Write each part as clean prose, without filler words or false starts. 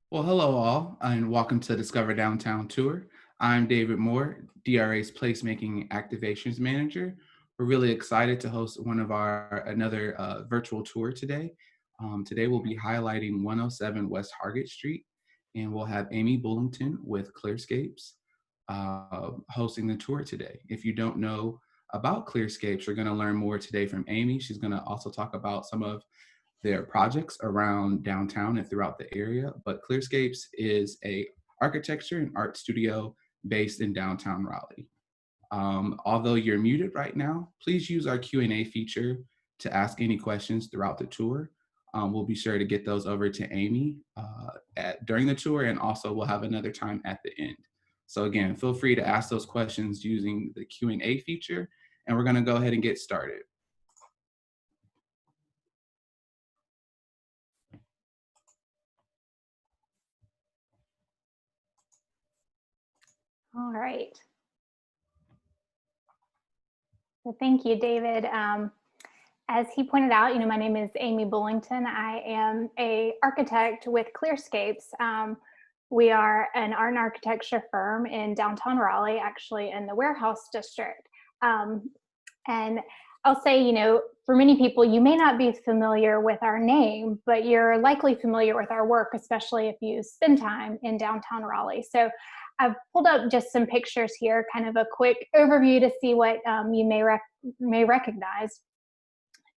Well, hello all, and welcome to Discover Downtown Tour. I'm David Moore, DRA's Placemaking Activations Manager. We're really excited to host one of our another virtual tour today. Today we'll be highlighting 107 West Hargett Street, and we'll have Amy Bullington with Clearscapes hosting the tour today. If you don't know about Clearscapes, you're going to learn more today from Amy. She's going to also talk about some of their projects around downtown and throughout the area. But Clearscapes is a architecture and art studio based in downtown Raleigh. Although you're muted right now, please use our Q&A feature to ask any questions throughout the tour. We'll be sure to get those over to Amy during the tour, and also we'll have another time at the end. So again, feel free to ask those questions using the Q&A feature, and we're gonna go ahead and get started. All right. So thank you, David. As he pointed out, my name is Amy Bullington. I am an architect with Clearscapes. We are an art and architecture firm in downtown Raleigh, actually in the Warehouse District. And I'll say, for many people, you may not be familiar with our name, but you're likely familiar with our work, especially if you spend time in downtown Raleigh. So I've pulled up just some pictures here, kind of a quick overview to see what you may recognize.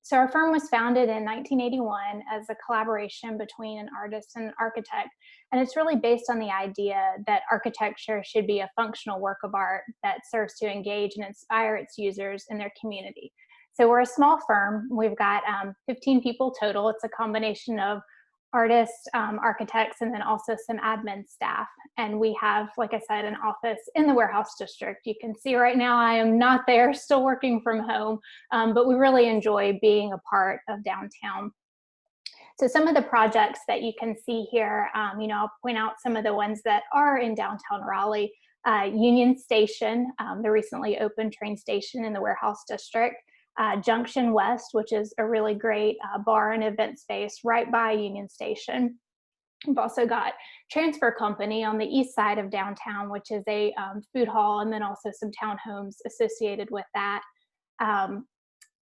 So our firm was founded in 1981 as a collaboration between an artist and an architect. And it's really based on the idea that architecture should be a functional work of art that serves to engage and inspire its users in their community. So we're a small firm. We've got 15 people total. It's a combination of artists, architects, and then also some admin staff. And we have, like I said, an office in the Warehouse District. You can see right now I am not there, still working from home, but we really enjoy being a part of downtown. So some of the projects that you can see here, I'll point out some of the ones that are in downtown Raleigh. Union Station, the recently opened train station in the Warehouse District. Junction West, which is a really great bar and event space right by Union Station. We've also got Transfer Company on the east side of downtown, which is a food hall, and then also some townhomes associated with that.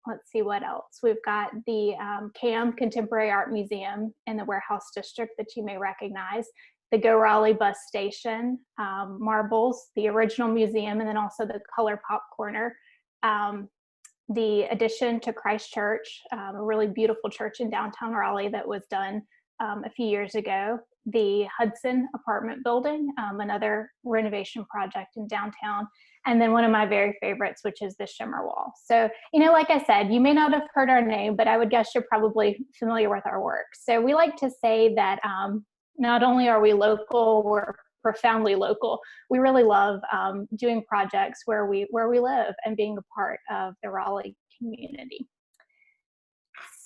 Let's see what else. We've got the CAM Contemporary Art Museum in the Warehouse District that you may recognize. The Go Raleigh bus station, Marbles, the original museum, and then also the Color Pop Corner. The addition to Christ Church, a really beautiful church in downtown Raleigh that was done a few years ago. The Hudson apartment building, another renovation project in downtown. And then one of my very favorites, which is the Shimmer Wall. So, like I said, you may not have heard our name, but I would guess you're probably familiar with our work. So we like to say that not only are we local, we're profoundly local. We really love doing projects where we live and being a part of the Raleigh community.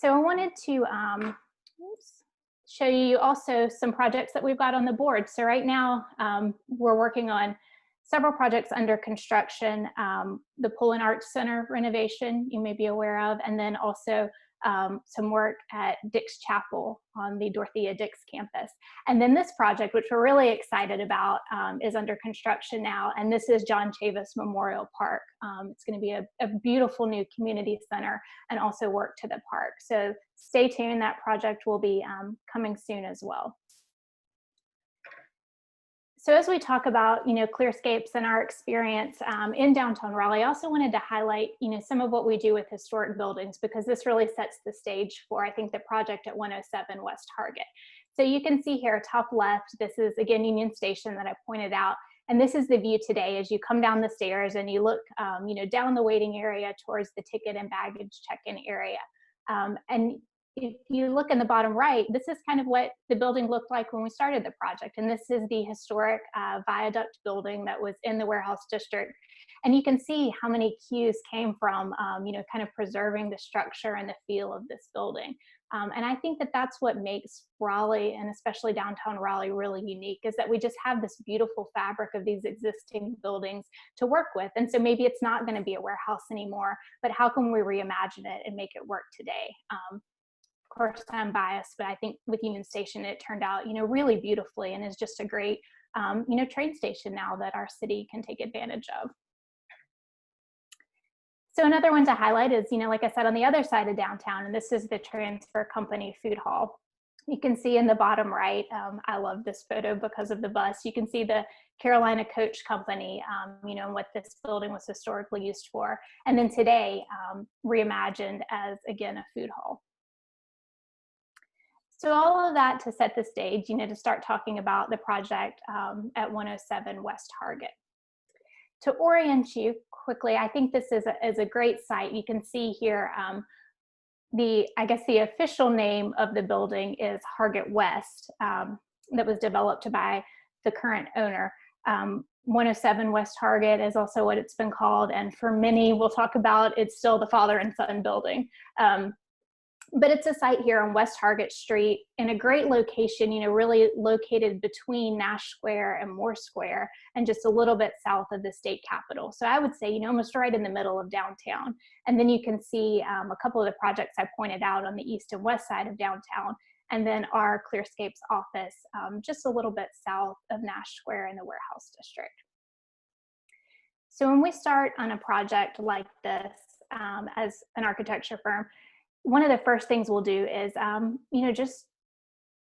So I wanted to show you also some projects that we've got on the board. So right now we're working on several projects under construction. The Pullen Arts Center renovation you may be aware of, and then also some work at Dix Chapel on the Dorothea Dix campus. And then this project, which we're really excited about, is under construction now, and this is John Chavis Memorial Park. It's going to be a beautiful new community center and also work to the park. So stay tuned, that project will be coming soon as well. So as we talk about, Clearscapes and our experience in downtown Raleigh, I also wanted to highlight, some of what we do with historic buildings, because this really sets the stage for, I think, the project at 107 West Hargett. So you can see here, top left, this is again Union Station that I pointed out, and this is the view today as you come down the stairs and you look, down the waiting area towards the ticket and baggage check-in area. And if you look in the bottom right, this is kind of what the building looked like when we started the project. And this is the historic viaduct building that was in the Warehouse District. And you can see how many cues came from, kind of preserving the structure and the feel of this building. And I think that that's what makes Raleigh, and especially downtown Raleigh, really unique, is that we just have this beautiful fabric of these existing buildings to work with. And so maybe it's not going to be a warehouse anymore, but how can we reimagine it and make it work today? course, I'm biased, but I think with Union Station, it turned out, really beautifully, and is just a great, train station now that our city can take advantage of. So another one to highlight is, like I said, on the other side of downtown, and this is the Transfer Company Food Hall. You can see in the bottom right, I love this photo because of the bus. You can see the Carolina Coach Company, and what this building was historically used for. And then today, reimagined as, again, a food hall. So all of that to set the stage, to start talking about the project at 107 West Hargett. To orient you quickly, I think this is a great site. You can see here the official name of the building is Hargett West, that was developed by the current owner. 107 West Hargett is also what it's been called, and for many we'll talk about, it's still the father and son building. But it's a site here on West Hargett Street in a great location, really located between Nash Square and Moore Square, and just a little bit south of the state capitol. So I would say, almost right in the middle of downtown. And then you can see a couple of the projects I pointed out on the east and west side of downtown, and then our Clearscapes office just a little bit south of Nash Square in the warehouse district. So when we start on a project like this as an architecture firm, one of the first things we'll do is, just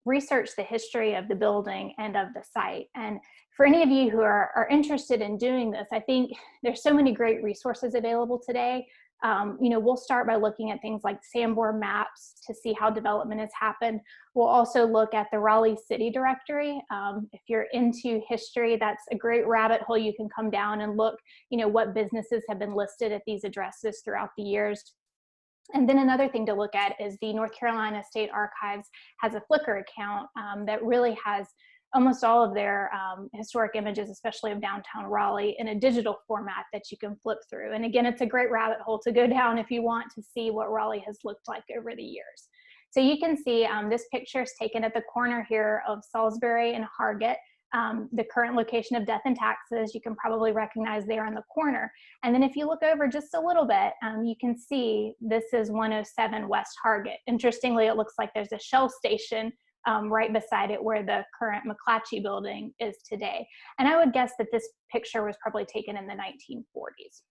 research the history of the building and of the site. And for any of you who are interested in doing this, I think there's so many great resources available today. We'll start by looking at things like Sanborn Maps to see how development has happened. We'll also look at the Raleigh City Directory. If you're into history, that's a great rabbit hole you can come down and look, what businesses have been listed at these addresses throughout the years. And then another thing to look at is the North Carolina State Archives has a Flickr account that really has almost all of their historic images, especially of downtown Raleigh, in a digital format that you can flip through. And again, it's a great rabbit hole to go down if you want to see what Raleigh has looked like over the years. So you can see this picture is taken at the corner here of Salisbury and Hargett. The current location of Death and Taxes, you can probably recognize there in the corner. And then if you look over just a little bit, you can see this is 107 West Hargett. Interestingly, it looks like there's a Shell station right beside it where the current McClatchy building is today. And I would guess that this picture was probably taken in the 1940s.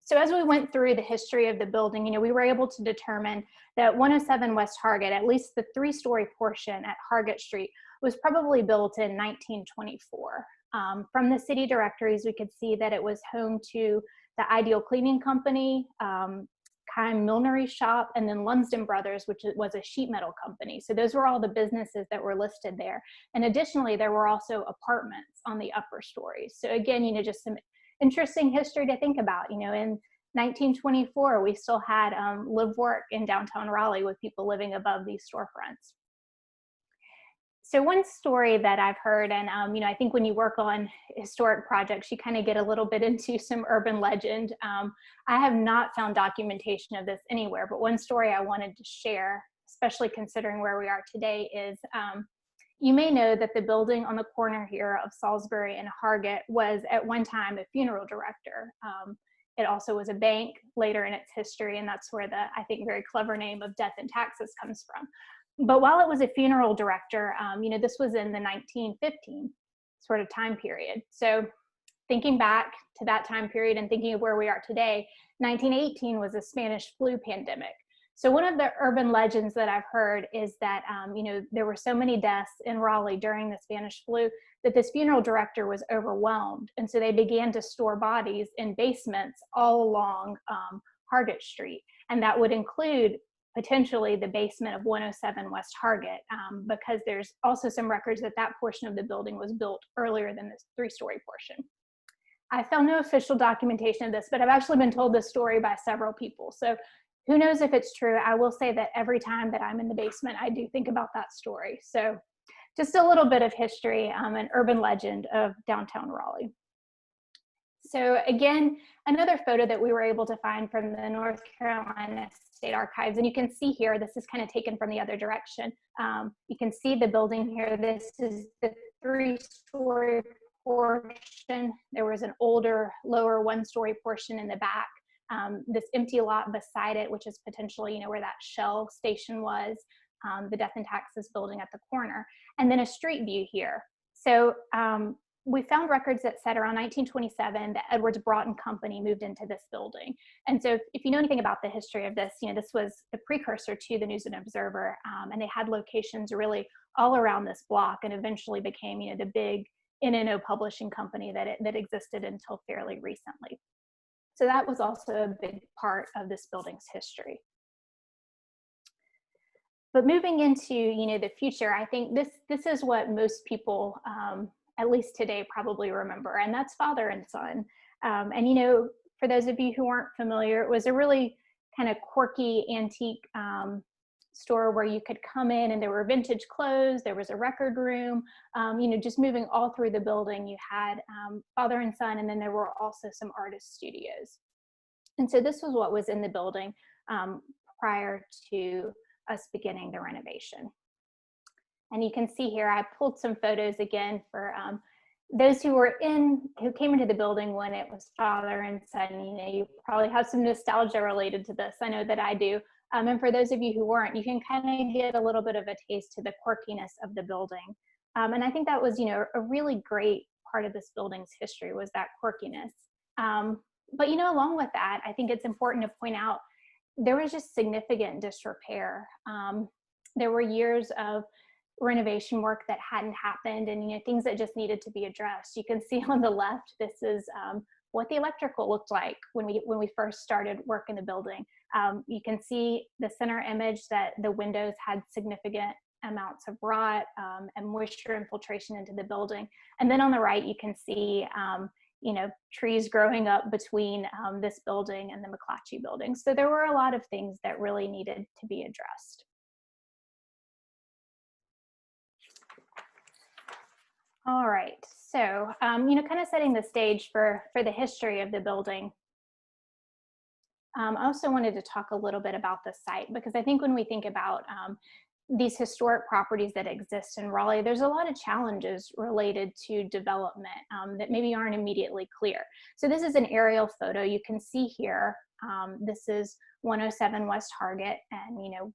So as we went through the history of the building, we were able to determine that 107 West Hargett, at least the 3-story portion at Hargett Street, was probably built in 1924. From the city directories, we could see that it was home to the Ideal Cleaning Company, Kime Millinery Shop, and then Lunsden Brothers, which was a sheet metal company. So those were all the businesses that were listed there. And additionally, there were also apartments on the upper stories. So again, just some interesting history to think about. In 1924, we still had live work in downtown Raleigh with people living above these storefronts. So one story that I've heard, and I think when you work on historic projects, you kind of get a little bit into some urban legend. I have not found documentation of this anywhere, but one story I wanted to share, especially considering where we are today, is you may know that the building on the corner here of Salisbury and Hargett was at one time a funeral director. It also was a bank later in its history, and that's where the, I think, very clever name of Death and Taxes comes from. But while it was a funeral director, this was in the 1915 sort of time period. So thinking back to that time period and thinking of where we are today, 1918 was a Spanish flu pandemic. So one of the urban legends that I've heard is that, there were so many deaths in Raleigh during the Spanish flu that this funeral director was overwhelmed. And so they began to store bodies in basements all along Hargett Street. And that would include potentially the basement of 107 West Hargett, because there's also some records that that portion of the building was built earlier than this 3-story portion. I found no official documentation of this, but I've actually been told this story by several people. So who knows if it's true. I will say that every time that I'm in the basement, I do think about that story. So just a little bit of history, an urban legend of downtown Raleigh. So again, another photo that we were able to find from the North Carolina State Archives, and you can see here, this is kind of taken from the other direction. You can see the building here. This is the 3-story portion. There was an older, lower 1-story portion in the back. this empty lot beside it, which is potentially, where that Shell station was, the Death and Taxes building at the corner, and then a street view here. So we found records that said around 1927 that Edwards Broughton Company moved into this building. And so if you know anything about the history of this, this was the precursor to the News and Observer, and they had locations really all around this block, and eventually became, the big NNO publishing company that existed until fairly recently. So that was also a big part of this building's history. But moving into, the future, I think this is what most people, at least today, probably remember, and that's father and son. And for those of you who aren't familiar, it was a really kind of quirky antique store where you could come in and there were vintage clothes, there was a record room, just moving all through the building. You had father and son, and then there were also some artist studios. And so this was what was in the building prior to us beginning the renovation. And you can see here, I pulled some photos again for those who came into the building when it was father and son. You probably have some nostalgia related to this. I know that I do. And for those of you who weren't, you can kind of get a little bit of a taste to the quirkiness of the building. And I think that was, a really great part of this building's history, was that quirkiness. But along with that, I think it's important to point out there was just significant disrepair. There were years of renovation work that hadn't happened, and things that just needed to be addressed. You can see on the left, this is what the electrical looked like when we first started work in the building. You can see the center image that the windows had significant amounts of rot and moisture infiltration into the building. And then on the right, you can see trees growing up between this building and the McClatchy building. So there were a lot of things that really needed to be addressed. All right, so kind of setting the stage for the history of the building. I also wanted to talk a little bit about the site, because I think when we think about these historic properties that exist in Raleigh, there's a lot of challenges related to development that maybe aren't immediately clear. So this is an aerial photo. You can see here, this is 107 West Hargett, and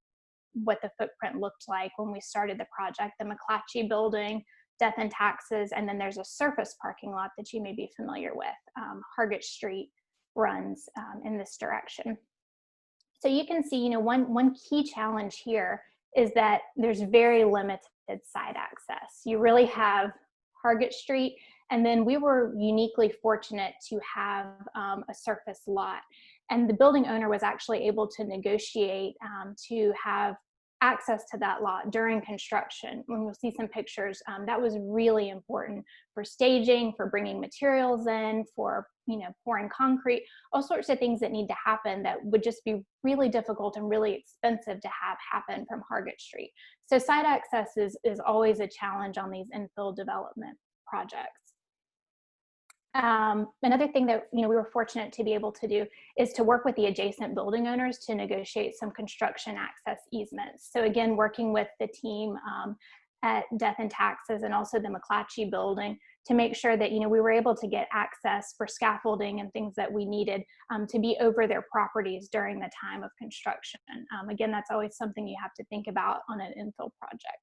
what the footprint looked like when we started the project, the McClatchy building, Death and Taxes, and then there's a surface parking lot that you may be familiar with. Hargett Street runs in this direction. So you can see, one key challenge here is that there's very limited side access. You really have Hargett Street, and then we were uniquely fortunate to have a surface lot. And the building owner was actually able to negotiate to have access to that lot during construction. When you'll see some pictures, that was really important for staging, for bringing materials in, for pouring concrete, all sorts of things that need to happen that would just be really difficult and really expensive to have happen from Hargett Street. So site access is always a challenge on these infill development projects. Another thing that we were fortunate to be able to do is to work with the adjacent building owners to negotiate some construction access easements. So again, working with the team at Death and Taxes and also the McClatchy building to make sure that we were able to get access for scaffolding and things that we needed to be over their properties during the time of construction. Again, that's always something you have to think about on an infill project.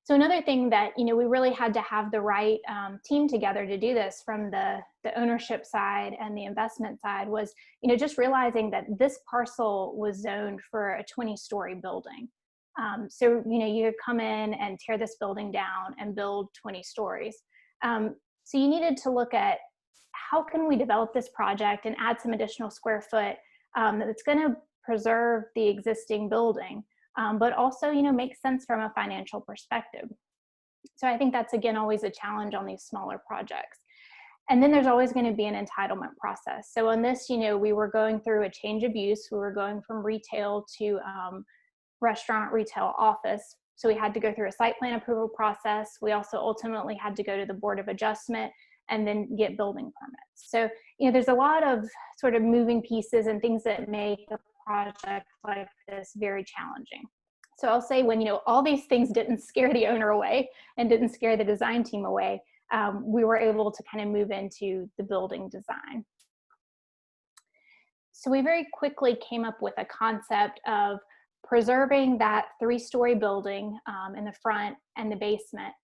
So another thing that we really had to have the right team together to do this, from the ownership side and the investment side, was just realizing that this parcel was zoned for a 20-story building. So you could come in and tear this building down and build 20 stories. So you needed to look at how can we develop this project and add some additional square foot that's going to preserve the existing building, but also, makes sense from a financial perspective. So I think that's, again, always a challenge on these smaller projects. And then there's always going to be an entitlement process. So on this, we were going through a change of use. We were going from retail to restaurant, retail, office. So we had to go through a site plan approval process. We also ultimately had to go to the Board of Adjustment and then get building permits. So, there's a lot of sort of moving pieces and things that make a project like this very challenging. So I'll say, when all these things didn't scare the owner away and didn't scare the design team away, we were able to kind of move into the building design. So we very quickly came up with a concept of preserving that 3-story building in the front and the basement,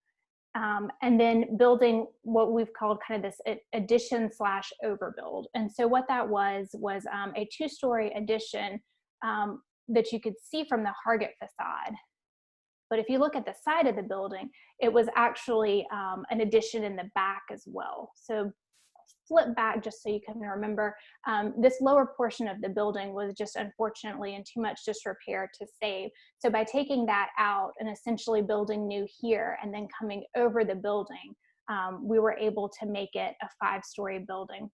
and then building what we've called kind of this addition slash overbuild. And so what that was a 2-story addition that you could see from the Hargett facade. But if you look at the side of the building, it was actually an addition in the back as well. So flip back just so you can remember, this lower portion of the building was just unfortunately in too much disrepair to save. So by taking that out and essentially building new here and then coming over the building, we were able to make it a 5-story building.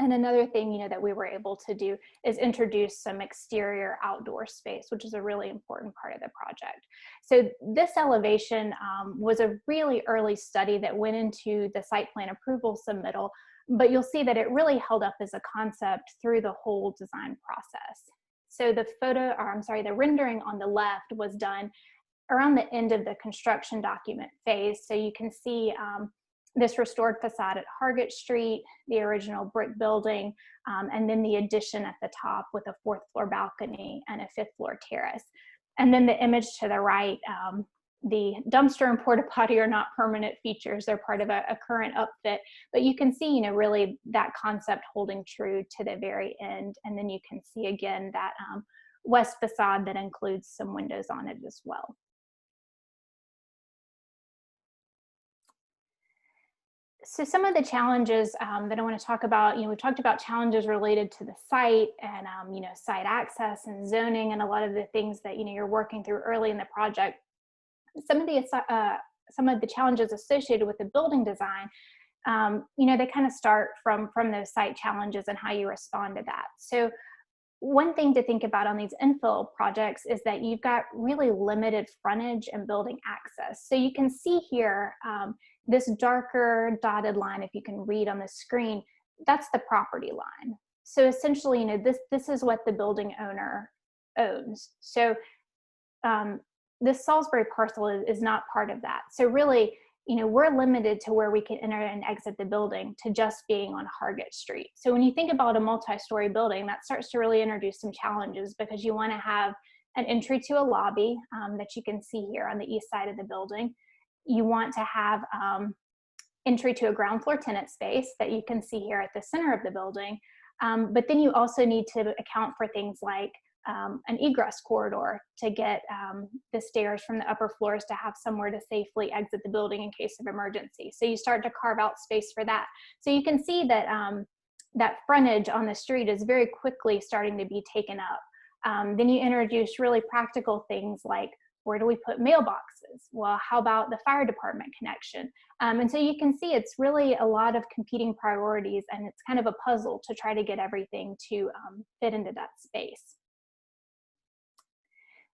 And another thing, you know, that we were able to do is introduce some exterior outdoor space, which is a really important part of the project. So this elevation was a really early study that went into the site plan approval submittal, but you'll see that it really held up as a concept through the whole design process. So the rendering on the left was done around the end of the construction document phase. So you can see this restored facade at Hargett Street, the original brick building, and then the addition at the top with a 4th floor balcony and a 5th floor terrace. And then the image to the right, the dumpster and porta potty are not permanent features. They're part of a current upfit, but you can see, you know, really that concept holding true to the very end. And then you can see again that west facade that includes some windows on it as well. So some of the challenges that I want to talk about, you know, we've talked about challenges related to the site and, you know, site access and zoning and a lot of the things that, you know, you're working through early in the project. Some of the challenges associated with the building design, you know, they kind of start from those site challenges and how you respond to that. So one thing to think about on these infill projects is that you've got really limited frontage and building access. So you can see here, this darker dotted line, if you can read on the screen, that's the property line. So essentially, you know, this is what the building owner owns. So this Salisbury parcel is not part of that. So really, you know, we're limited to where we can enter and exit the building to just being on Hargett Street. So when you think about a multi-story building, that starts to really introduce some challenges because you want to have an entry to a lobby that you can see here on the east side of the building. You want to have entry to a ground floor tenant space that you can see here at the center of the building. But then you also need to account for things like an egress corridor to get the stairs from the upper floors to have somewhere to safely exit the building in case of emergency. So you start to carve out space for that. So you can see that that frontage on the street is very quickly starting to be taken up. Then you introduce really practical things like, where do we put mailboxes? Well, how about the fire department connection? And so you can see it's really a lot of competing priorities, and it's kind of a puzzle to try to get everything to fit into that space.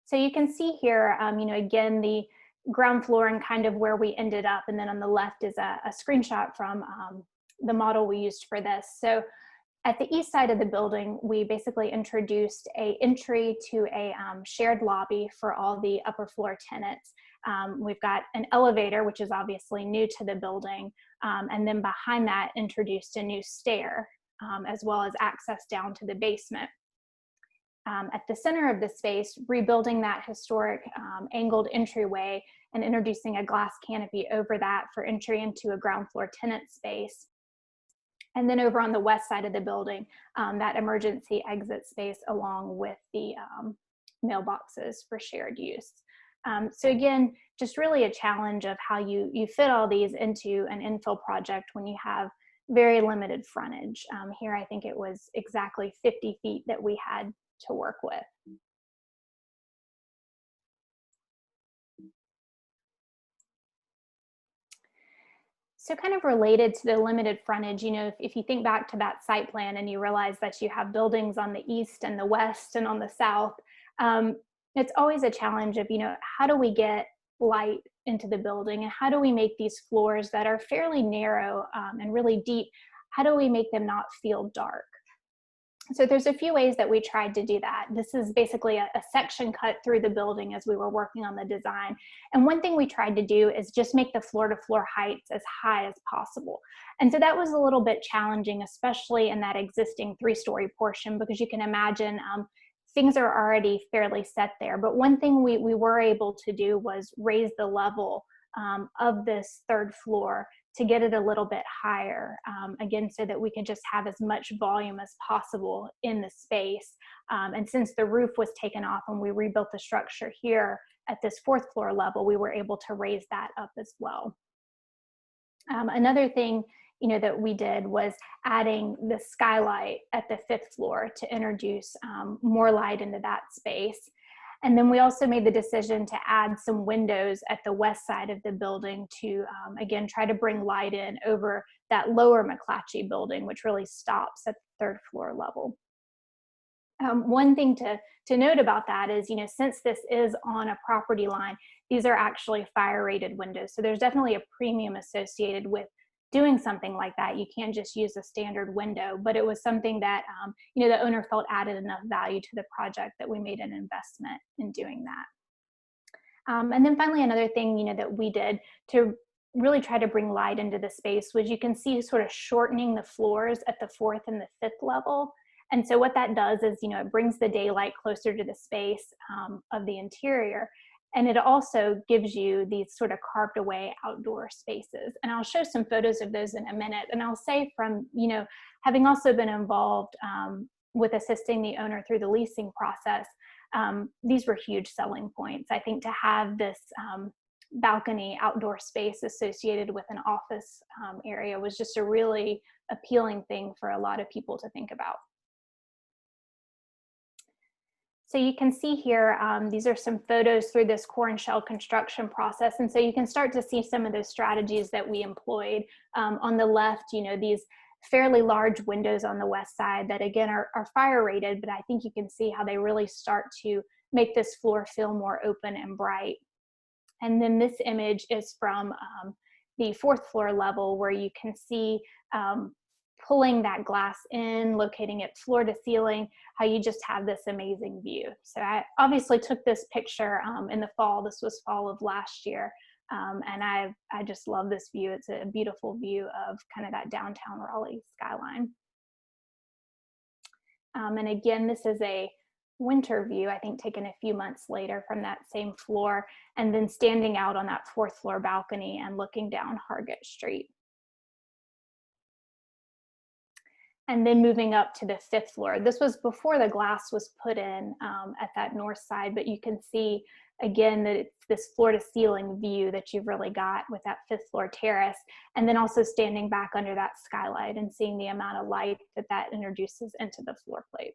So you can see here, you know, again, the ground floor and kind of where we ended up. And then on the left is a screenshot from the model we used for this. So at the east side of the building, we basically introduced an entry to a shared lobby for all the upper floor tenants. We've got an elevator, which is obviously new to the building. And then behind that, introduced a new stair, as well as access down to the basement. At the center of the space, rebuilding that historic angled entryway and introducing a glass canopy over that for entry into a ground floor tenant space. And then over on the west side of the building, that emergency exit space along with the mailboxes for shared use. So again, just really a challenge of how you fit all these into an infill project when you have very limited frontage. Here, I think it was exactly 50 feet that we had to work with. So kind of related to the limited frontage, you know, if you think back to that site plan and you realize that you have buildings on the east and the west and on the south, it's always a challenge of, you know, how do we get light into the building and how do we make these floors that are fairly narrow and really deep, how do we make them not feel dark? So there's a few ways that we tried to do that. This is basically a section cut through the building as we were working on the design. And one thing we tried to do is just make the floor to floor heights as high as possible. And so that was a little bit challenging, especially in that existing 3-story portion, because you can imagine things are already fairly set there. But one thing we were able to do was raise the level of this 3rd floor to get it a little bit higher, again, so that we could just have as much volume as possible in the space. And since the roof was taken off and we rebuilt the structure here at this 4th floor level, we were able to raise that up as well. Another thing that we did was adding the skylight at the 5th floor to introduce more light into that space. And then we also made the decision to add some windows at the west side of the building to, again, try to bring light in over that lower McClatchy building, which really stops at the 3rd floor level. One thing to note about that is, since this is on a property line, these are actually fire rated windows. So there's definitely a premium associated with doing something like that. You can't just use a standard window, but it was something that the owner felt added enough value to the project that we made an investment in doing that. And then finally, another thing that we did to really try to bring light into the space was, you can see, sort of shortening the floors at the 4th and the 5th level. And so what that does is, it brings the daylight closer to the space of the interior. And it also gives you these sort of carved away outdoor spaces. And I'll show some photos of those in a minute. And I'll say, from, having also been involved with assisting the owner through the leasing process, these were huge selling points. I think to have this balcony outdoor space associated with an office area was just a really appealing thing for a lot of people to think about. So you can see here, these are some photos through this core and shell construction process. And so you can start to see some of those strategies that we employed. On the left, these fairly large windows on the west side that, again, are fire rated, but I think you can see how they really start to make this floor feel more open and bright. And then this image is from the 4th floor level, where you can see pulling that glass in, locating it floor to ceiling, how you just have this amazing view. So I obviously took this picture in the fall. This was fall of last year. And I just love this view. It's a beautiful view of kind of that downtown Raleigh skyline. And again, this is a winter view, I think taken a few months later from that same floor, and then standing out on that 4th floor balcony and looking down Hargett Street. And then moving up to the 5th floor. This was before the glass was put in at that north side, but you can see again that it's this floor to ceiling view that you've really got with that 5th floor terrace, and then also standing back under that skylight and seeing the amount of light that that introduces into the floor plate.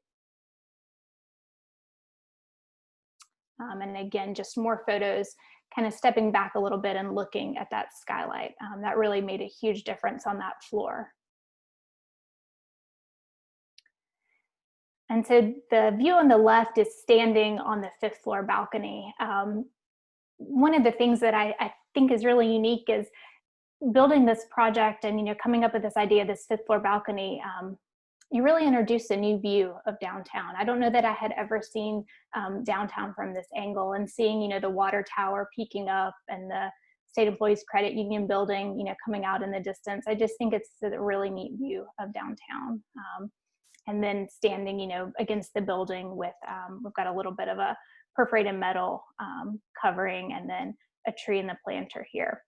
And again, just more photos, kind of stepping back a little bit and looking at that skylight. That really made a huge difference on that floor. And so the view on the left is standing on the 5th floor balcony. One of the things that I think is really unique is building this project and coming up with this idea of this 5th floor balcony. You really introduced a new view of downtown. I don't know that I had ever seen downtown from this angle, and seeing the water tower peeking up and the State Employees Credit Union building coming out in the distance. I just think it's a really neat view of downtown. And then standing, against the building with, we've got a little bit of a perforated metal covering, and then a tree in the planter here.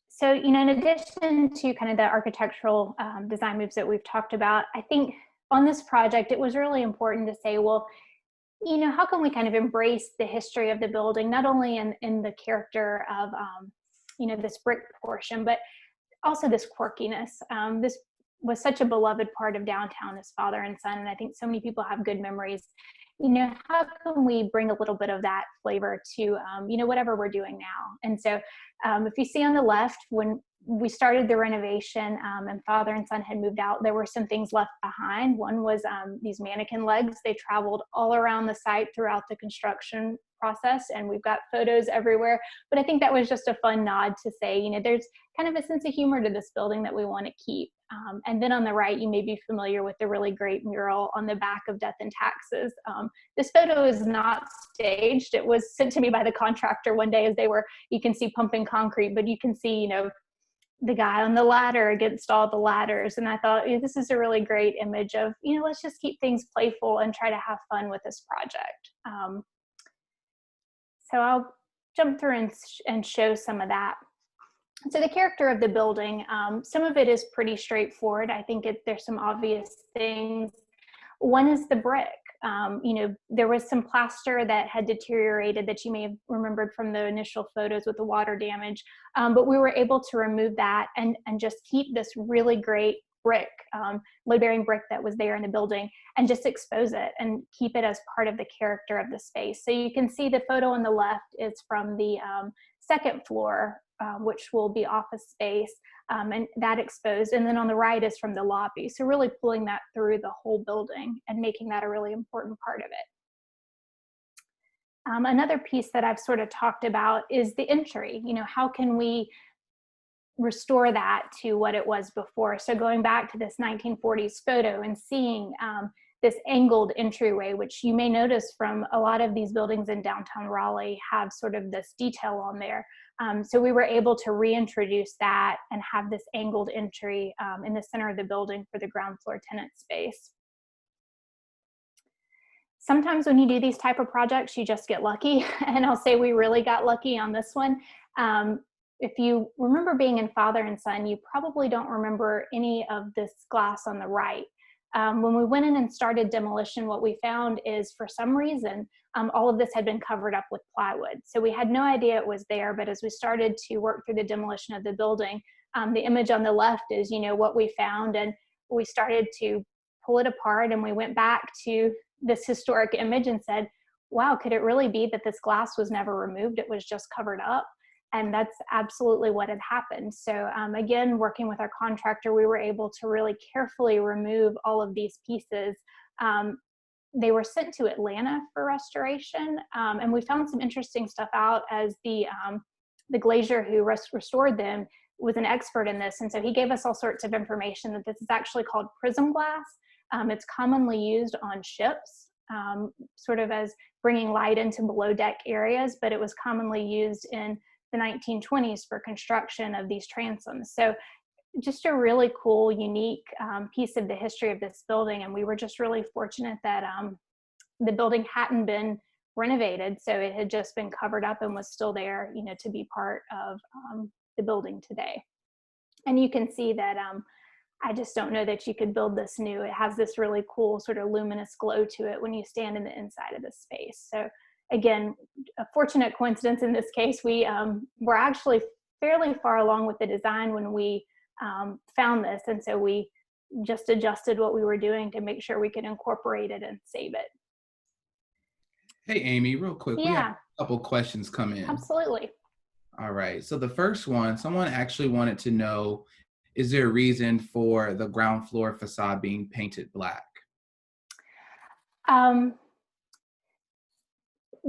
So, in addition to kind of the architectural design moves that we've talked about, I think on this project, it was really important to say, well, how can we kind of embrace the history of the building, not only in the character of, this brick portion, but also this quirkiness. This was such a beloved part of downtown as father and son, and I think so many people have good memories. How can we bring a little bit of that flavor to, whatever we're doing now? And so if you see on the left, when we started the renovation and father and son had moved out, there were some things left behind. One was these mannequin legs. They traveled all around the site throughout the construction process, and we've got photos everywhere. But I think that was just a fun nod to say, there's kind of a sense of humor to this building that we want to keep. And then on the right, you may be familiar with the really great mural on the back of Death and Taxes. This photo is not staged. It was sent to me by the contractor one day as they were, you can see pumping concrete, but you can see, the guy on the ladder against all the ladders. And I thought, this is a really great image of, let's just keep things playful and try to have fun with this project. So I'll jump through and show some of that. So the character of the building, some of it is pretty straightforward. I think there's some obvious things. One is the brick. There was some plaster that had deteriorated that you may have remembered from the initial photos with the water damage, but we were able to remove that and just keep this really great brick, load-bearing brick that was there in the building, and just expose it and keep it as part of the character of the space. So you can see the photo on the left is from the second floor, which will be office space, and that exposed. And then on the right is from the lobby. So really pulling that through the whole building and making that a really important part of it. Another piece that I've sort of talked about is the entry. How can we restore that to what it was before? So going back to this 1940s photo and seeing this angled entryway, which you may notice from a lot of these buildings in downtown Raleigh have sort of this detail on there. So we were able to reintroduce that and have this angled entry in the center of the building for the ground floor tenant space. Sometimes when you do these type of projects, you just get lucky. And I'll say we really got lucky on this one. If you remember being in Father and Son, you probably don't remember any of this glass on the right. When we went in and started demolition, what we found is for some reason, all of this had been covered up with plywood. So we had no idea it was there, but as we started to work through the demolition of the building, the image on the left is, what we found, and we started to pull it apart, and we went back to this historic image and said, wow, could it really be that this glass was never removed? It was just covered up. And that's absolutely what had happened. So again, working with our contractor, we were able to really carefully remove all of these pieces. They were sent to Atlanta for restoration. And we found some interesting stuff out as the glazier who restored them was an expert in this. And so he gave us all sorts of information that this is actually called Prism Glass. It's commonly used on ships, sort of as bringing light into below deck areas, but it was commonly used in the 1920s for construction of these transoms. So just a really cool, unique piece of the history of this building. And we were just really fortunate that the building hadn't been renovated. So it had just been covered up and was still there, to be part of the building today. And you can see that I just don't know that you could build this new. It has this really cool sort of luminous glow to it when you stand in the inside of the space. So again, a fortunate coincidence in this case, we were actually fairly far along with the design when we found this. And so we just adjusted what we were doing to make sure we could incorporate it and save it. Hey, Amy, real quick, we have Yeah, a couple questions come in. absolutely. All right. So the first one, someone actually wanted to know, is there a reason for the ground floor facade being painted black?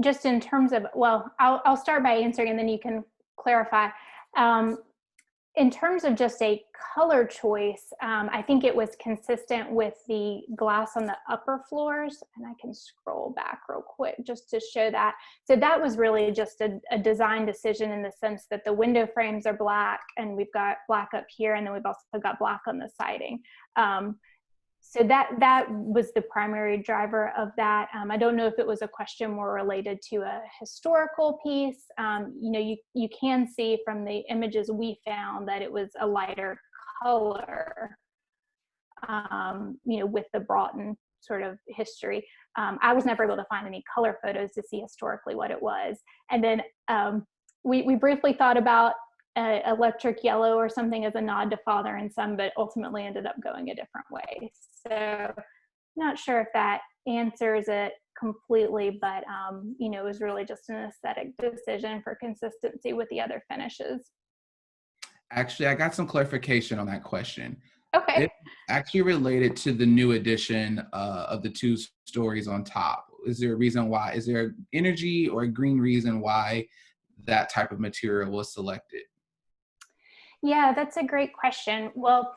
Just in terms of, well, I'll start by answering and then you can clarify. In terms of just a color choice, I think it was consistent with the glass on the upper floors, and I can scroll back real quick just to show that. So that was really just a design decision in the sense that the window frames are black, and we've got black up here, and then we've also got black on the siding. So that was the primary driver of that. I don't know if it was a question more related to a historical piece. You can see from the images we found that it was a lighter color, with the Broughton sort of history. I was never able to find any color photos to see historically what it was. And then we briefly thought about electric yellow or something as a nod to Father and Son, but ultimately ended up going a different way. So not sure if that answers it completely, but it was really just an aesthetic decision for consistency with the other finishes. Actually, I got some clarification on that question. Okay. It's actually related to the new addition of the 2 stories on top. Is there a reason why? Is there energy or a green reason why that type of material was selected? Yeah, that's a great question. Well,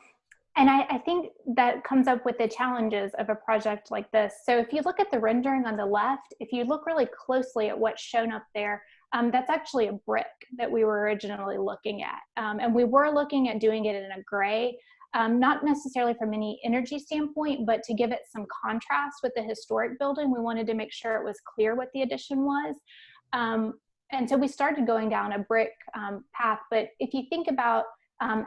And I think that comes up with the challenges of a project like this. So if you look at the rendering on the left, if you look really closely at what's shown up there, that's actually a brick that we were originally looking at. And we were looking at doing it in a gray, not necessarily from any energy standpoint, but to give it some contrast with the historic building. We wanted to make sure it was clear what the addition was. And so we started going down a brick path. But if you think about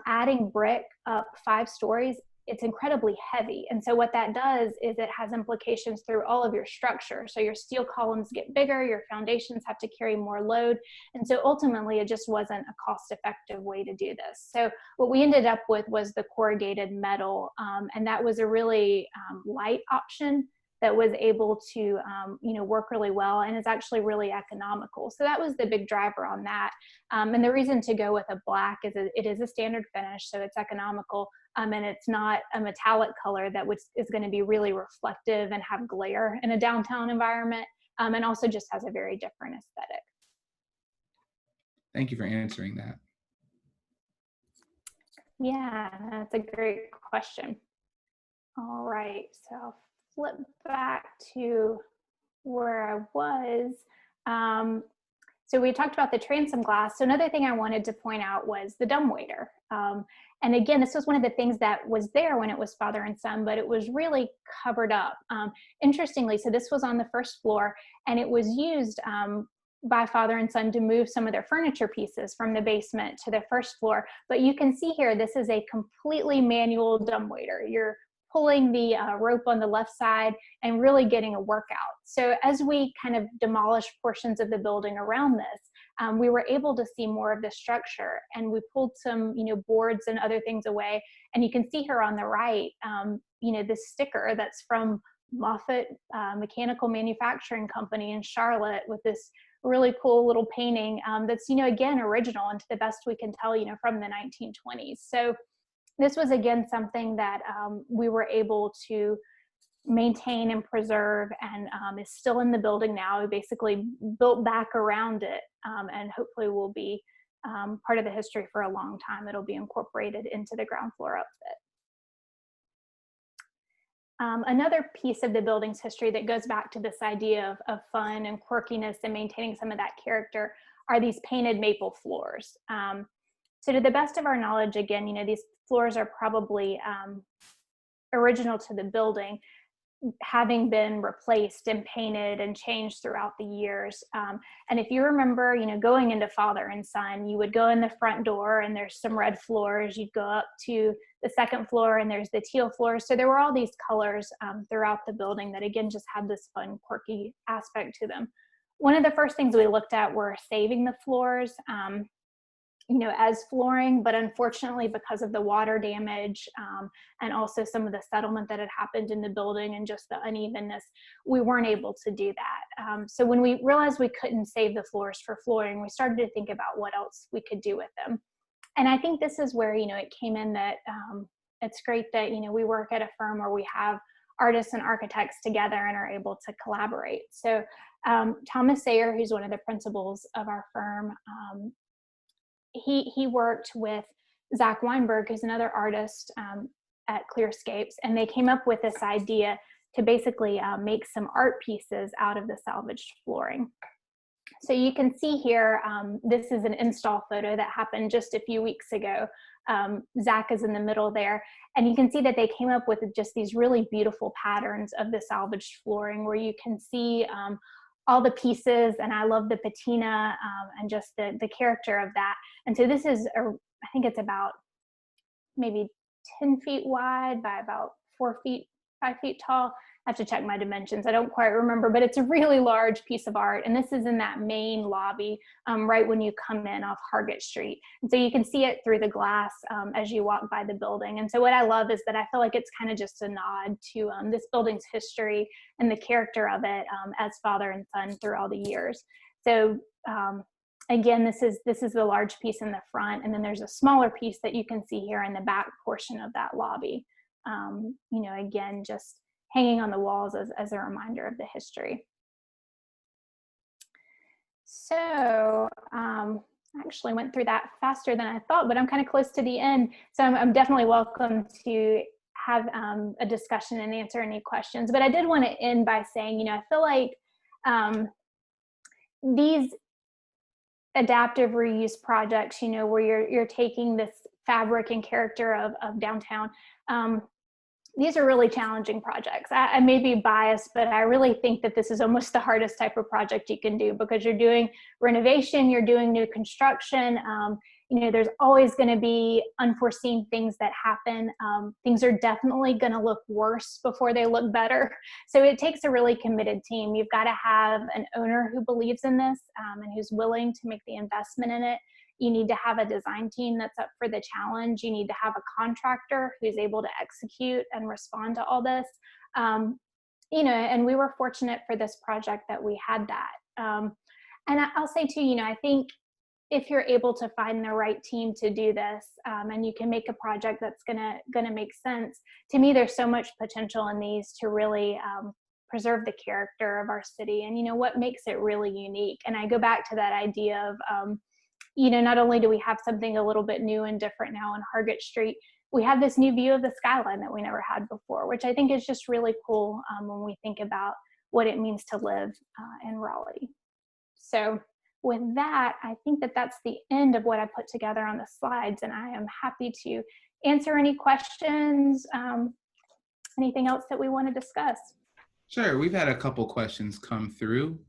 adding brick up 5 stories, it's incredibly heavy. And so what that does is it has implications through all of your structure. So your steel columns get bigger, your foundations have to carry more load. And so ultimately it just wasn't a cost-effective way to do this. So what we ended up with was the corrugated metal. And that was a really light option that was able to work really well and is actually really economical. So that was the big driver on that. And the reason to go with a black is it is a standard finish, so it's economical, and it's not a metallic color that is going to be really reflective and have glare in a downtown environment, and also just has a very different aesthetic. Thank you for answering that. Yeah, that's a great question. All right, so I'll flip back to where I was. So we talked about the transom glass. So another thing I wanted to point out was the dumbwaiter. And again, this was one of the things that was there when it was father and son, but it was really covered up. Interestingly, so this was on the first floor, and it was used by father and son to move some of their furniture pieces from the basement to the first floor. But you can see here, this is a completely manual dumbwaiter. You're pulling the rope on the left side and really getting a workout. So as we kind of demolished portions of the building around this, we were able to see more of the structure, and we pulled some, boards and other things away. And you can see here on the right, this sticker that's from Moffett Mechanical Manufacturing Company in Charlotte with this really cool little painting that's, again, original and to the best we can tell, from the 1920s. So this was, again, something that we were able to maintain and preserve, and is still in the building now. We basically built back around it, and hopefully will be part of the history for a long time. It'll be incorporated into the ground floor outfit. Another piece of the building's history that goes back to this idea of fun and quirkiness and maintaining some of that character are these painted maple floors. So to the best of our knowledge, again, these floors are probably original to the building, having been replaced and painted and changed throughout the years. And if you remember, going into father and son, you would go in the front door and there's some red floors. You'd go up to the second floor and there's the teal floors. So there were all these colors throughout the building that, again, just had this fun, quirky aspect to them. One of the first things we looked at were saving the floors, as flooring, but unfortunately, because of the water damage and also some of the settlement that had happened in the building and just the unevenness, we weren't able to do that. So when we realized we couldn't save the floors for flooring, we started to think about what else we could do with them. And I think this is where, it came in that it's great that, we work at a firm where we have artists and architects together and are able to collaborate. So Thomas Sayer, who's one of the principals of our firm, he worked with Zach Weinberg, who's another artist at Clearscapes, and they came up with this idea to basically make some art pieces out of the salvaged flooring. So you can see here, this is an install photo that happened just a few weeks ago. Zach is in the middle there, and you can see that they came up with just these really beautiful patterns of the salvaged flooring where you can see all the pieces, and I love the patina and just the character of that. And so this is, I think it's about maybe 10 feet wide by about 5 feet tall. I have to check my dimensions. I don't quite remember, but it's a really large piece of art. And this is in that main lobby right when you come in off Hargett Street. And so you can see it through the glass as you walk by the building. And so what I love is that I feel like it's kind of just a nod to this building's history and the character of it as father and son through all the years. So again, this is the large piece in the front, and then there's a smaller piece that you can see here in the back portion of that lobby. Again, just hanging on the walls as a reminder of the history. So actually went through that faster than I thought, but I'm kind of close to the end. So I'm definitely welcome to have a discussion and answer any questions. But I did want to end by saying, I feel like these adaptive reuse projects, where you're taking this fabric and character of downtown, these are really challenging projects. I may be biased, but I really think that this is almost the hardest type of project you can do, because you're doing renovation, you're doing new construction. There's always going to be unforeseen things that happen. Things are definitely going to look worse before they look better. So it takes a really committed team. You've got to have an owner who believes in this and who's willing to make the investment in it. You need to have a design team that's up for the challenge. You need to have a contractor who's able to execute and respond to all this. And we were fortunate for this project that we had that. And I'll say too, I think if you're able to find the right team to do this, and you can make a project that's gonna make sense, to me, there's so much potential in these to really preserve the character of our city and what makes it really unique. And I go back to that idea of not only do we have something a little bit new and different now on Hargett Street, we have this new view of the skyline that we never had before, which I think is just really cool when we think about what it means to live in Raleigh. So with that, I think that that's the end of what I put together on the slides, and I am happy to answer any questions, anything else that we want to discuss. Sure, we've had a couple questions come through.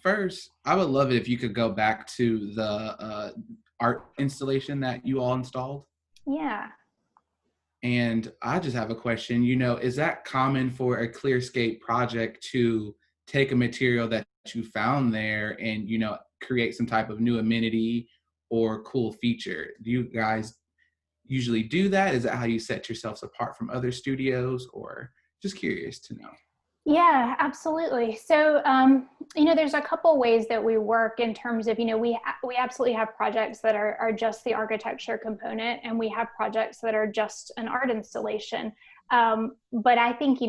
First, I would love it if you could go back to the art installation that you all installed. Yeah. And I just have a question, is that common for a Clearscape project to take a material that you found there and, create some type of new amenity or cool feature? Do you guys usually do that? Is that how you set yourselves apart from other studios, or just curious to know? Yeah, absolutely. So, there's a couple ways that we work in terms of, we absolutely have projects that are just the architecture component, and we have projects that are just an art installation. But I think,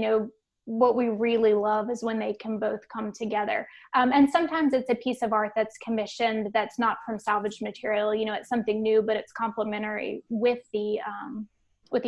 what we really love is when they can both come together. And sometimes it's a piece of art that's commissioned that's not from salvaged material. It's something new, but it's complementary with the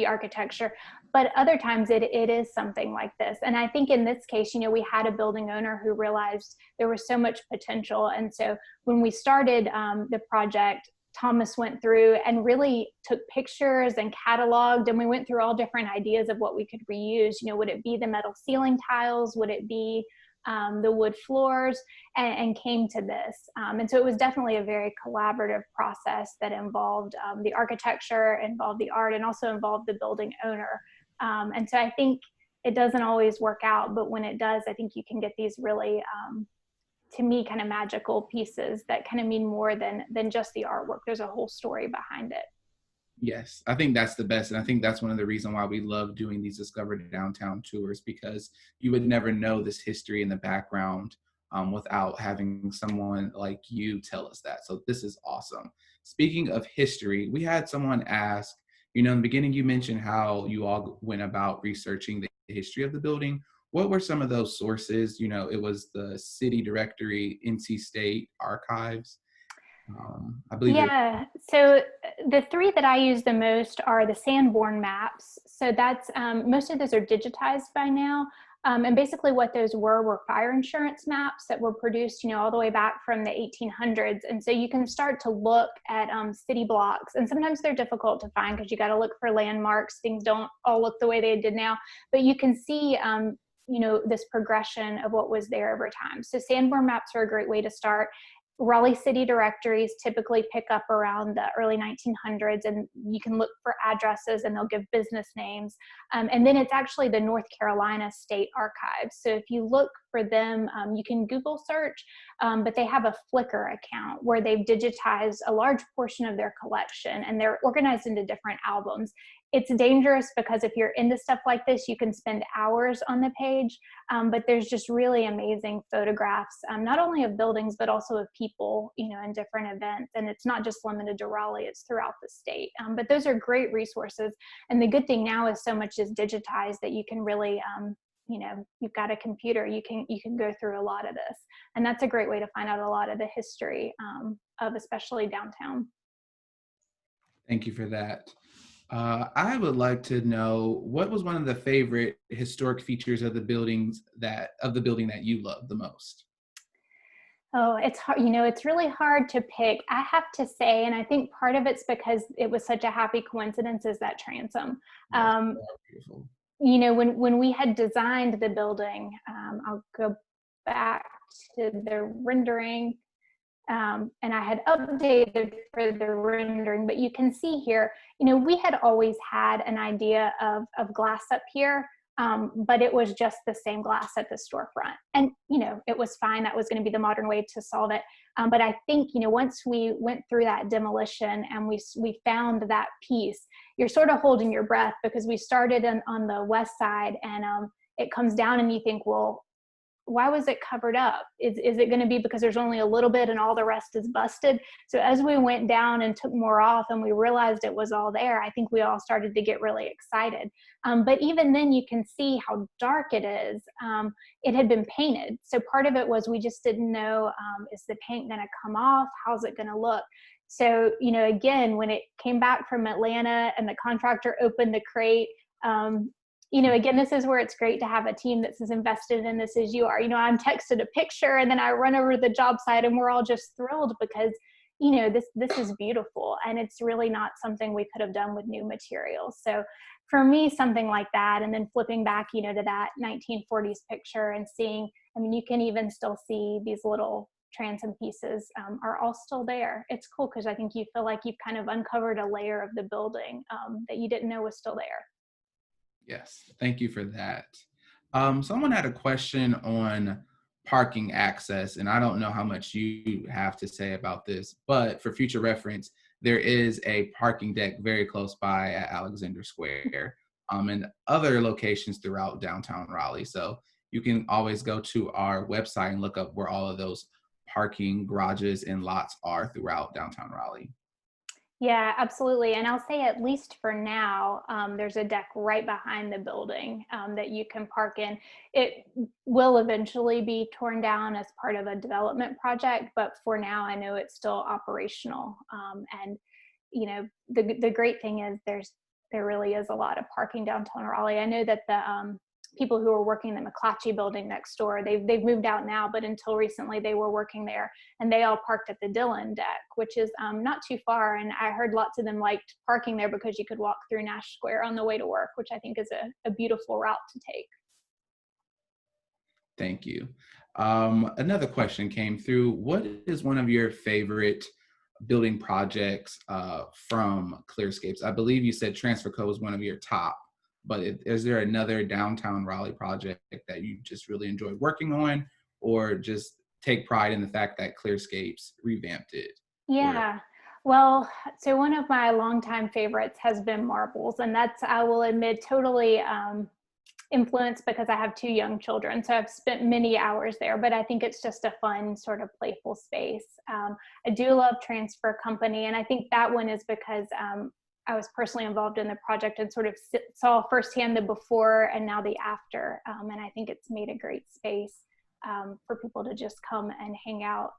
architecture. But other times it is something like this. And I think in this case, we had a building owner who realized there was so much potential. And so when we started the project, Thomas went through and really took pictures and cataloged, and we went through all different ideas of what we could reuse. Would it be the metal ceiling tiles? Would it be the wood floors, and came to this. And so it was definitely a very collaborative process that involved the architecture, involved the art, and also involved the building owner. And so I think it doesn't always work out, but when it does, I think you can get these really, to me, kind of magical pieces that kind of mean more than just the artwork. There's a whole story behind it. Yes, I think that's the best. And I think that's one of the reasons why we love doing these Discover Downtown tours, because you would never know this history in the background without having someone like you tell us that. So this is awesome. Speaking of history, we had someone ask, in the beginning, you mentioned how you all went about researching the history of the building. What were some of those sources? It was the city directory, NC State archives. I believe Yeah, so the three that I use the most are the Sanborn Maps. So that's, most of those are digitized by now. And basically what those were fire insurance maps that were produced, all the way back from the 1800s. And so you can start to look at city blocks, and sometimes they're difficult to find because you got to look for landmarks. Things don't all look the way they did now, but you can see, this progression of what was there over time. So Sanborn Maps are a great way to start. Raleigh city directories typically pick up around the early 1900s, and you can look for addresses and they'll give business names. And then it's actually the North Carolina State Archives. So if you look for them, you can Google search, but they have a Flickr account where they've digitized a large portion of their collection, and they're organized into different albums. It's dangerous because if you're into stuff like this, you can spend hours on the page, but there's just really amazing photographs, not only of buildings, but also of people, in different events. And it's not just limited to Raleigh, it's throughout the state. But those are great resources. And the good thing now is so much is digitized that you can really you've got a computer, you can go through a lot of this. And that's a great way to find out a lot of the history of especially downtown. Thank you for that. I would like to know what was one of the favorite historic features of the building that you love the most. Oh, it's hard. It's really hard to pick. I have to say, and I think part of it's because it was such a happy coincidence, is that transom. Yes, Um, oh, beautiful. when we had designed the building, I'll go back to the rendering, and I had updated for the rendering, but you can see here, we had always had an idea of glass up here, but it was just the same glass at the storefront. And, it was fine. That was going to be the modern way to solve it. But I think, once we went through that demolition and we found that piece, you're sort of holding your breath, because we started on the west side, and it comes down and you think, well, why was it covered up? Is it going to be because there's only a little bit and all the rest is busted? So as we went down and took more off and we realized it was all there, I think we all started to get really excited. But even then, you can see how dark it is. It had been painted. So part of it was we just didn't know, is the paint going to come off? How's it going to look? So, again, when it came back from Atlanta and the contractor opened the crate, again, this is where it's great to have a team that's as invested in this as you are. I'm texted a picture and then I run over to the job site and we're all just thrilled, because, this is beautiful, and it's really not something we could have done with new materials. So for me, something like that, and then flipping back, to that 1940s picture and seeing, you can even still see these little transom pieces are all still there. It's cool because I think you feel like you've kind of uncovered a layer of the building that you didn't know was still there. Yes, thank you for that. Someone had a question on parking access, and I don't know how much you have to say about this, but for future reference, there is a parking deck very close by at Alexander Square, and other locations throughout downtown Raleigh. So you can always go to our website and look up where all of those parking garages and lots are throughout downtown Raleigh. Yeah, absolutely. And I'll say, at least for now, there's a deck right behind the building that you can park in. It will eventually be torn down as part of a development project, but for now, I know it's still operational. And the great thing is there really is a lot of parking downtown Raleigh. I know that the people who are working in the McClatchy building next door, they've moved out now, but until recently they were working there, and they all parked at the Dillon deck, which is not too far. And I heard lots of them liked parking there because you could walk through Nash Square on the way to work, which I think is a beautiful route to take. Thank you. Another question came through. What is one of your favorite building projects from Clearscapes? I believe you said Transfer Co was one of your top, but is there another downtown Raleigh project that you just really enjoy working on, or just take pride in the fact that Clearscapes revamped it? Or Yeah. Well, so one of my longtime favorites has been marbles, and that's, I will admit, totally influenced because I have two young children. So I've spent many hours there, but I think it's just a fun, sort of playful space. I do love Transfer Company, and I think that one is because I was personally involved in the project and sort of saw firsthand the before and now the after. And I think it's made a great space for people to just come and hang out.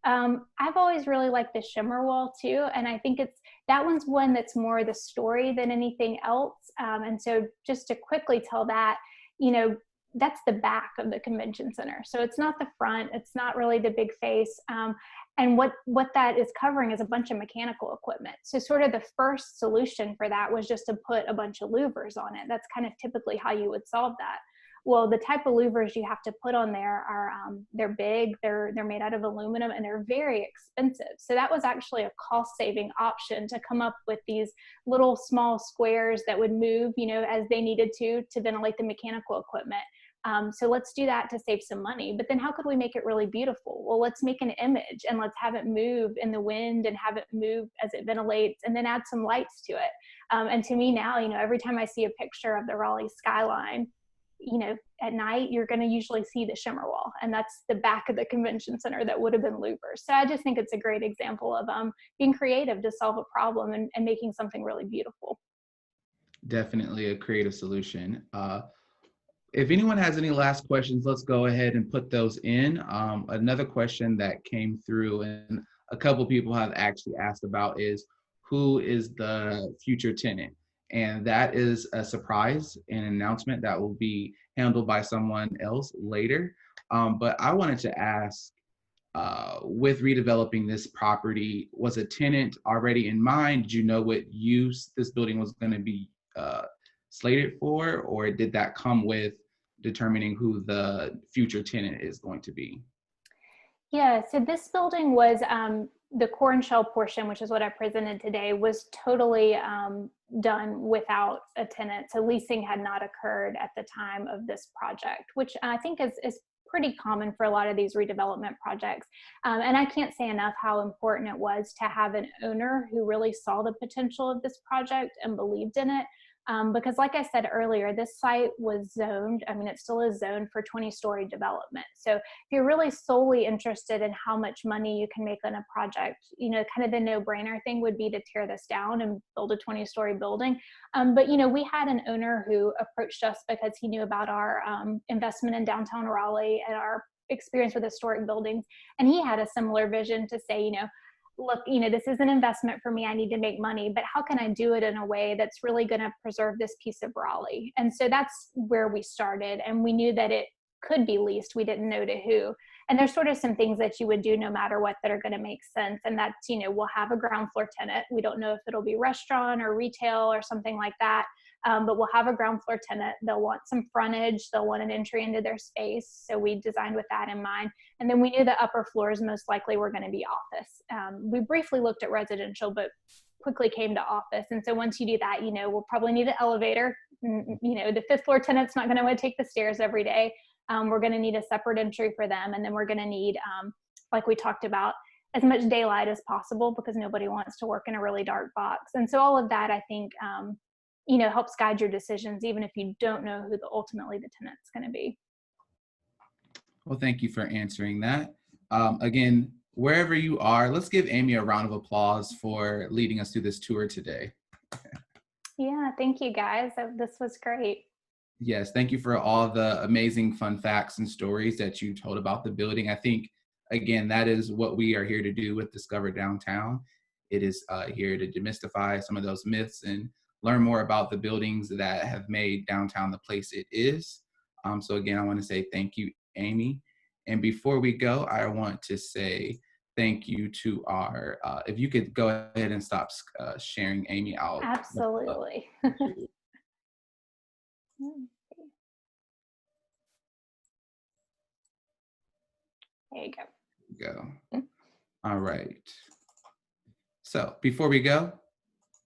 I've always really liked the Shimmer Wall too, and I think that one's one that's more the story than anything else. And so just to quickly tell that, that's the back of the convention center. So it's not the front, it's not really the big face. And what that is covering is a bunch of mechanical equipment. So sort of the first solution for that was just to put a bunch of louvers on it. That's kind of typically how you would solve that. Well, the type of louvers you have to put on there are, they're big, they're made out of aluminum, and they're very expensive. So that was actually a cost-saving option, to come up with these little small squares that would move, as they needed to ventilate the mechanical equipment. So let's do that to save some money. But then how could we make it really beautiful? Well, let's make an image and let's have it move in the wind and have it move as it ventilates, and then add some lights to it. And to me now, every time I see a picture of the Raleigh skyline, at night, you're going to usually see the Shimmer Wall, and that's the back of the convention center that would have been louvers. So I just think it's a great example of being creative to solve a problem and making something really beautiful. definitely a creative solution. If anyone has any last questions, let's go ahead and put those in. Another question that came through and a couple people have actually asked about is who is the future tenant? And that is a surprise, an announcement that will be handled by someone else later. But I wanted to ask, with redeveloping this property, was a tenant already in mind? Did you know what use this building was going to be slated for, or did that come with determining who the future tenant is going to be? Yeah, so this building was the core and shell portion, which is what I presented today, was totally done without a tenant. So leasing had not occurred at the time of this project, which I think is pretty common for a lot of these redevelopment projects. And I can't say enough how important it was to have an owner who really saw the potential of this project and believed in it. Because like I said earlier, this site was zoned, I mean, it still is zoned for 20-story development. So if you're really solely interested in how much money you can make on a project, you know, kind of the no-brainer thing would be to tear this down and build a 20-story building. But, you know, we had an owner who approached us because he knew about our investment in downtown Raleigh and our experience with historic buildings. And he had a similar vision to say, you know, look, you know, this is an investment for me. I need to make money, but how can I do it in a way that's really going to preserve this piece of Raleigh? And so that's where we started. And we knew that it could be leased. We didn't know to who. And there's sort of some things that you would do no matter what that are going to make sense. And that's, you know, we'll have a ground floor tenant. We don't know if it'll be restaurant or retail or something like that. But we'll have a ground floor tenant. They'll want some frontage. They'll want an entry into their space. So we designed with that in mind. And then we knew the upper floors most likely were going to be office. We briefly looked at residential, but quickly came to office. And so once you do that, you know, we'll probably need an elevator. You know, the fifth floor tenant's not going to want to take the stairs every day. We're going to need a separate entry for them. And then we're going to need, like we talked about, as much daylight as possible because nobody wants to work in a really dark box. And so all of that, I think, you know, helps guide your decisions, even if you don't know who ultimately the tenant's going to be. Well, thank you for answering that. Again, wherever you are, let's give Amy a round of applause for leading us through this tour today. Yeah, thank you guys. This was great. Yes, thank you for all the amazing fun facts and stories that you told about the building. I think, again, that is what we are here to do with Discover Downtown. It is here to demystify some of those myths and learn more about the buildings that have made downtown the place it is. So again, I want to say thank you, Amy. And before we go, I want to say thank you to our, if you could go ahead and stop sharing, Amy, I'll. Absolutely. There you go. All right. So before we go,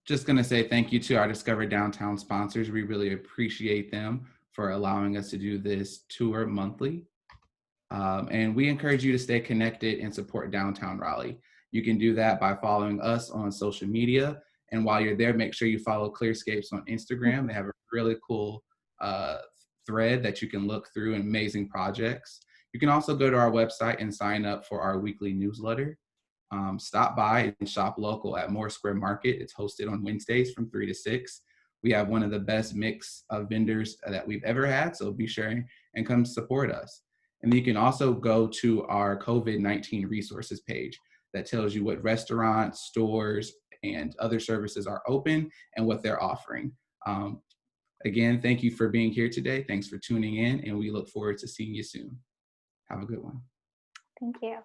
just going to say thank you to our Discover Downtown sponsors. We really appreciate them for allowing us to do this tour monthly. And we encourage you to stay connected and support downtown Raleigh. You can do that by following us on social media. And while you're there, make sure you follow Clearscapes on Instagram. They have a really cool thread that you can look through, amazing projects. You can also go to our website and sign up for our weekly newsletter. Stop by and shop local at Moore Square Market. It's hosted on Wednesdays from 3 to 6. We have one of the best mix of vendors that we've ever had, so be sure and come support us. And then you can also go to our COVID-19 resources page that tells you what restaurants, stores, and other services are open and what they're offering. Again, thank you for being here today. Thanks for tuning in, and we look forward to seeing you soon. Have a good one. Thank you.